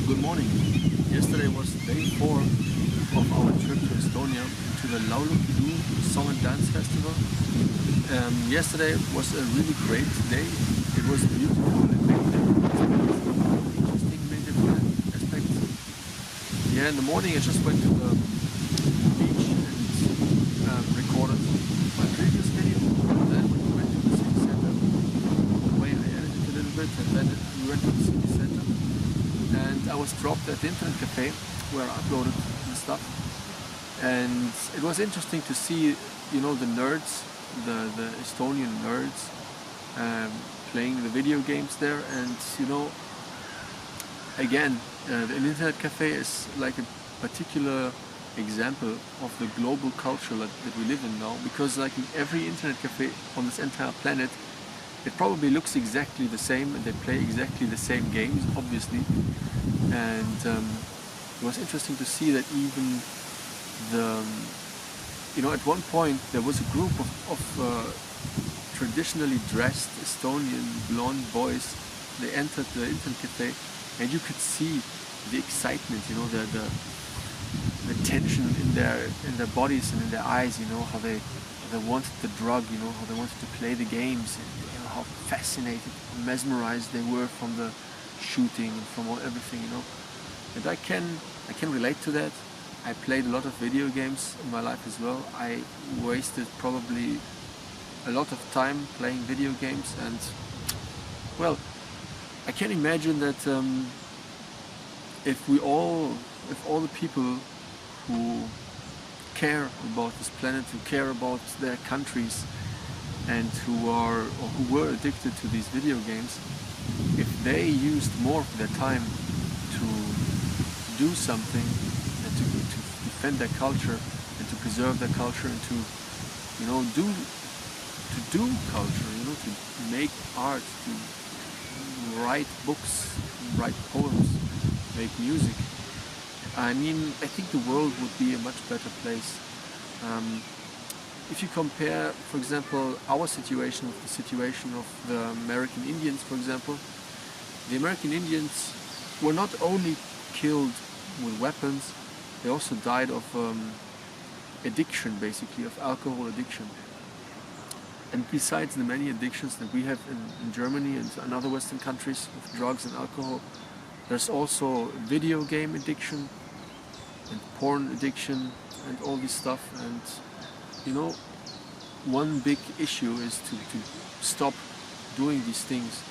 Good morning. Yesterday was day 4 of our trip to Estonia to the Laulupidu Song and Dance Festival. Yesterday was a really great day. It was beautiful in many different aspects, interesting in many different aspects. Yeah, in the morning I just went to the beach and recorded my previous video. Then we went to the city center. On the way I edited a little bit, and then we went to the city center. And I was dropped at the internet cafe where I uploaded the stuff. And it was interesting to see, you know, the nerds, the Estonian nerds, playing the video games there. And you know, again, the internet cafe is like a particular example of the global culture that we live in now, because like in every internet cafe on this entire planet, it probably looks exactly the same and they play exactly the same games, obviously. And it was interesting to see that even you know, at one point there was a group of traditionally dressed Estonian blonde boys. They entered the internet cafe and you could see the excitement, you know, the tension in their bodies and in their eyes, you know, how they wanted the drug, you know, how they wanted to play the games, and you know, how fascinated, mesmerized they were from the shooting and from everything, you know. And I can relate to that. I played a lot of video games in my life as well. I wasted probably a lot of time playing video games, and well, I can imagine that if all the people who care about this planet, who care about their countries, and who were addicted to these video games, if they used more of their time to do something and to defend their culture and to preserve their culture and to, you know, do culture, you know, to make art, to write books, write poems, make music, I mean, I think the world would be a much better place. If you compare, for example, our situation with the situation of the American Indians, for example, the American Indians were not only killed with weapons, they also died of addiction, basically, of alcohol addiction. And besides the many addictions that we have in Germany and in other Western countries with drugs and alcohol, there's also video game addiction and porn addiction and all this stuff. And you know, one big issue is to stop doing these things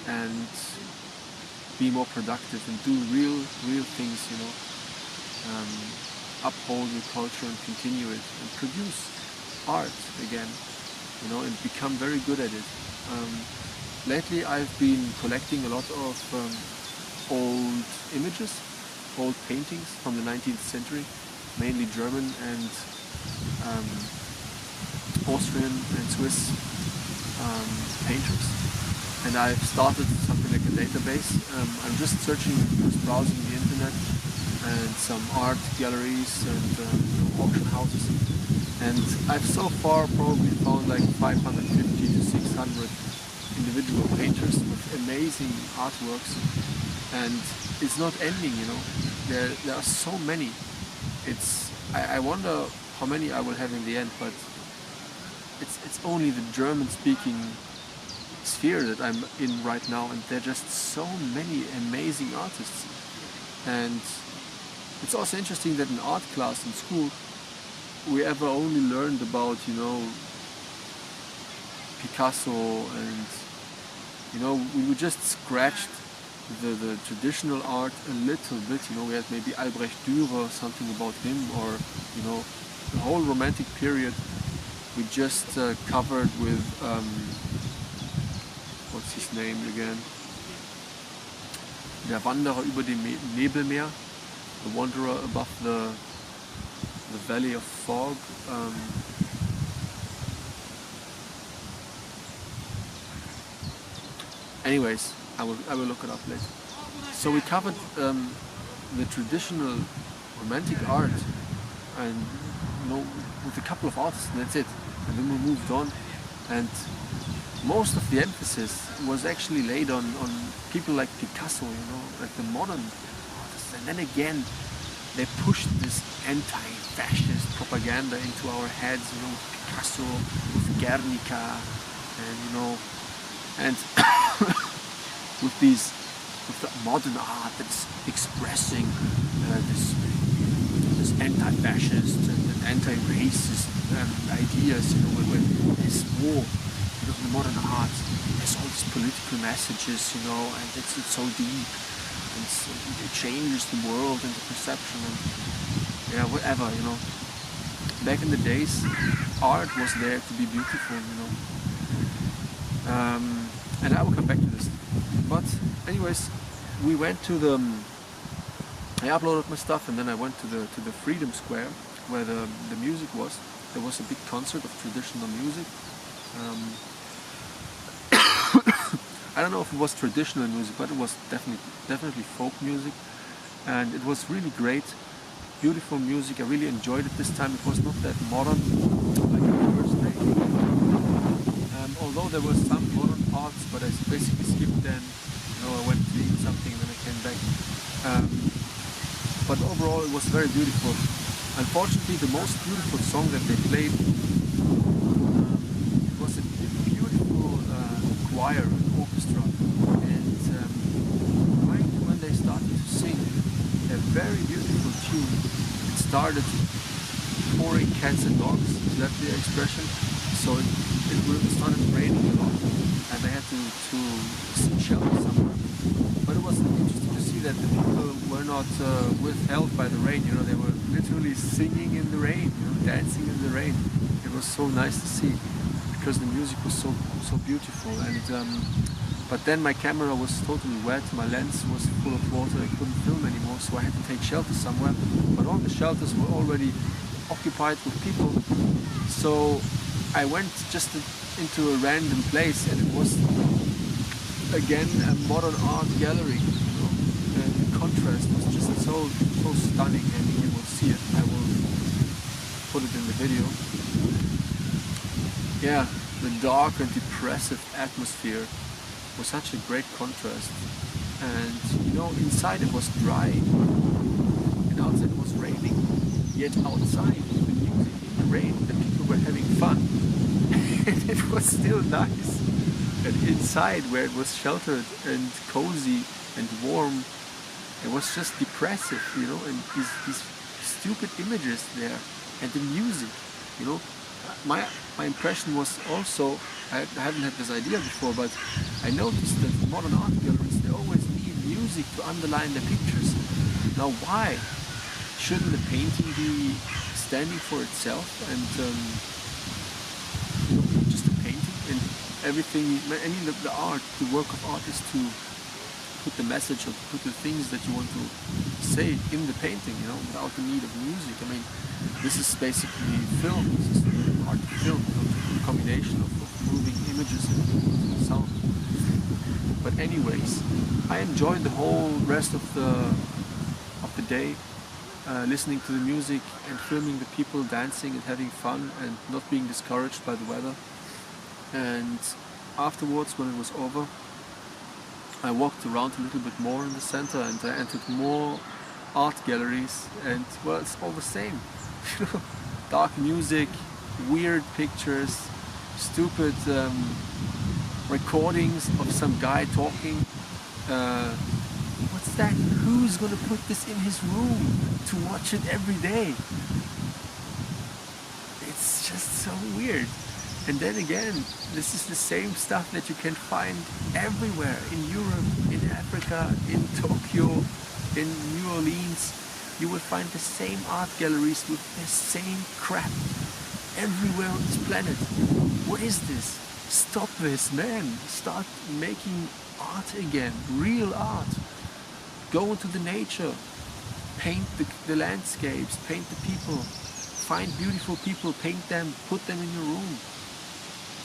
and be more productive and do real things, you know, uphold your culture and continue it and produce art again, you know, and become very good at it. Lately I've been collecting a lot of old images, old paintings from the 19th century, mainly German and Austrian and Swiss painters. And I've started something like a database. I'm just searching, just browsing the internet and some art galleries and auction houses. And I've so far probably found like 550 to 600 individual painters with amazing artworks. And it's not ending, you know. There are so many. I wonder how many I will have in the end, but it's only the German-speaking sphere that I'm in right now, and there are just so many amazing artists. And it's also interesting that in art class in school we ever only learned about, you know, Picasso, and you know, we just scratched the traditional art a little bit, you know. We had maybe Albrecht Dürer, something about him, or you know, the whole Romantic period we just covered with what's his name again? Der Wanderer über dem Nebelmeer, the wanderer above the valley of fog. Anyways, I will look it up later. So we covered the traditional Romantic art, and you know, with a couple of artists, and that's it. And then we moved on, and most of the emphasis was actually laid on people like Picasso, you know, like the modern And then again, they pushed this anti-fascist propaganda into our heads, you know, with Picasso, with Guernica, and you know, and with the modern art that's expressing this anti-fascist and anti-racist ideas, you know, when there's war, you know, in modern art, there's all these political messages, you know, and it's so deep, and it changes the world and the perception, and yeah, whatever, you know. Back in the days, art was there to be beautiful, you know. And I will come back to this. But anyways, we went to the. I uploaded my stuff, and then I went to the Freedom Square where the music was. There was a big concert of traditional music. I don't know if it was traditional music, but it was definitely folk music, and it was really great, beautiful music. I really enjoyed it this time. It was not that modern like the first day. Although there were some modern parts, but I basically skipped them. You know, I went to eat something and then I came back. But overall, it was very beautiful. Unfortunately, the most beautiful song that they played was a beautiful choir, an orchestra, and right when they started to sing a very beautiful tune, it started pouring cats and dogs. Is that the expression? So it started raining a lot, and they had to seek shelter somewhere. But it was interesting to see that the people were not withheld by the rain. You know, they were literally singing in the rain, you know, dancing in the rain. It was so nice to see because the music was so beautiful. And but then my camera was totally wet. My lens was full of water. I couldn't film anymore, so I had to take shelter somewhere. But all the shelters were already occupied with people. So I went just into a random place, and it was again a modern art gallery. You know, the contrast was just so stunning, and you will see it. I will put it in the video. Yeah, the dark and depressive atmosphere was such a great contrast. And you know, inside it was dry, and outside it was raining. Yet outside, the music in the rain, the people were having fun. And it was still nice. And inside, where it was sheltered and cozy and warm, it was just depressive, you know, and these stupid images there, and the music, you know. My impression was also, I haven't had this idea before, but I noticed that modern art galleries, they always need music to underline their pictures. Now why? Shouldn't the painting be standing for itself and you know, just a painting and everything? I mean, the art, the work of art is to put the message or put the things that you want to say in the painting, you know, without the need of music. I mean, this is basically film. This is art film, you know, a combination of moving images and sound. But anyways, I enjoyed the whole rest of the day, listening to the music and filming the people dancing and having fun and not being discouraged by the weather. And afterwards, when it was over, I walked around a little bit more in the center, and I entered more art galleries, and well, it's all the same. You know, dark music, weird pictures, stupid recordings of some guy talking. What's that? Who's gonna put this in his room to watch it every day? It's just so weird. And then again, this is the same stuff that you can find everywhere, in Europe, in Africa, in Tokyo, in New Orleans. You will find the same art galleries with the same crap everywhere on this planet. What is this? Stop this, man. Start making art again, real art. Go into the nature, paint the landscapes, paint the people, find beautiful people, paint them, put them in your room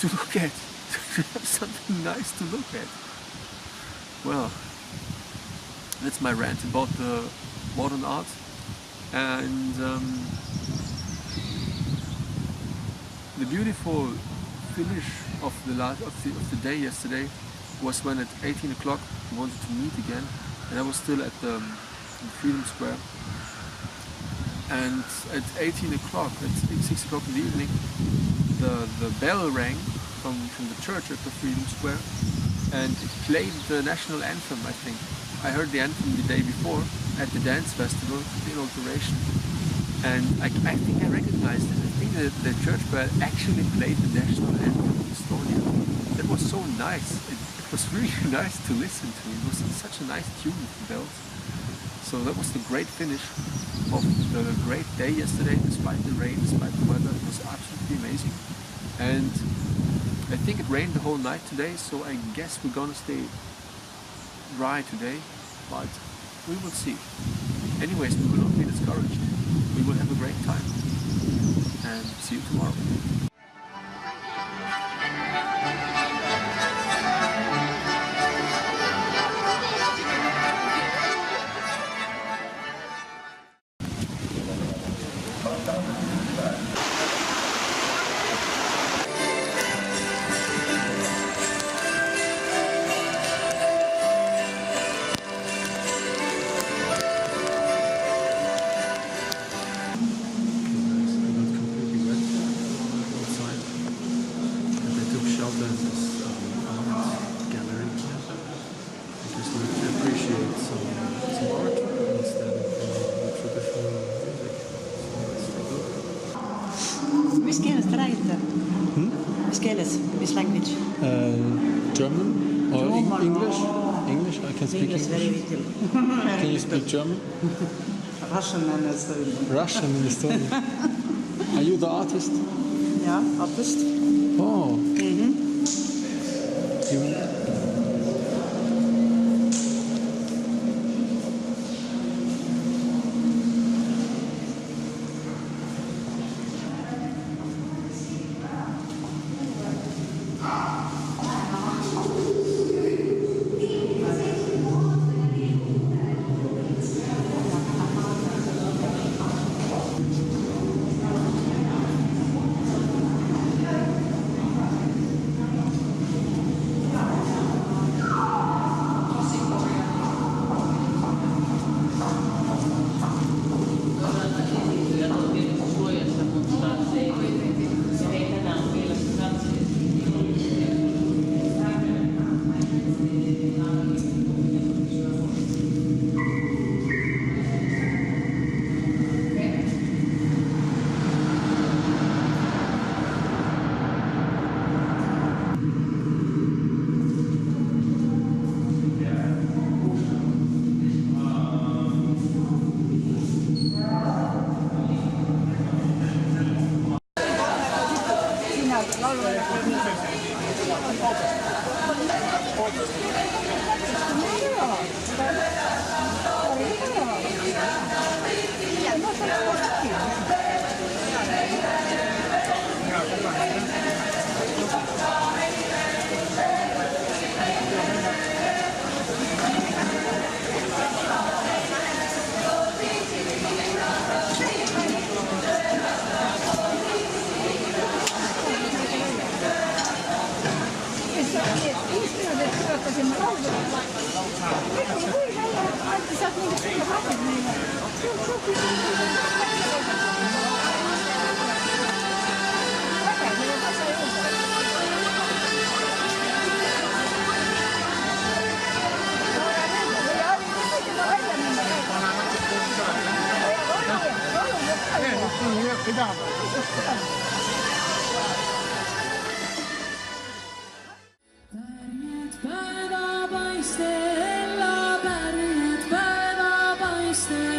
to look at, to have something nice to look at. Well, that's my rant about the modern art. And the beautiful finish of the day yesterday was when at 18 o'clock we wanted to meet again, and I was still at the to the Freedom Square. And at 18 o'clock, at 6 o'clock in the evening, the bell rang from the church at the Freedom Square, and it played the national anthem, I think. I heard the anthem the day before at the dance festival, the inauguration, and I think I recognized it. I think that the church bell actually played the national anthem of Estonia. That was so nice. It was really nice to listen to. It was such a nice tune with the bells. So that was the great finish of the great day yesterday, despite the rain, despite the weather. It was absolutely amazing. And I think it rained the whole night today, so I guess we're gonna stay dry today, but we will see. Anyways, we will not be discouraged. We will have a great time. And see you tomorrow. Mis keeles te räägite? Mis keeles? Mis language? German or English? English? I can speak English. Very little. Can you speak German? Russian and Estonian. Russian and Estonian. Are you the artist? Yeah, artist. Oh. Päevad päeva paistel.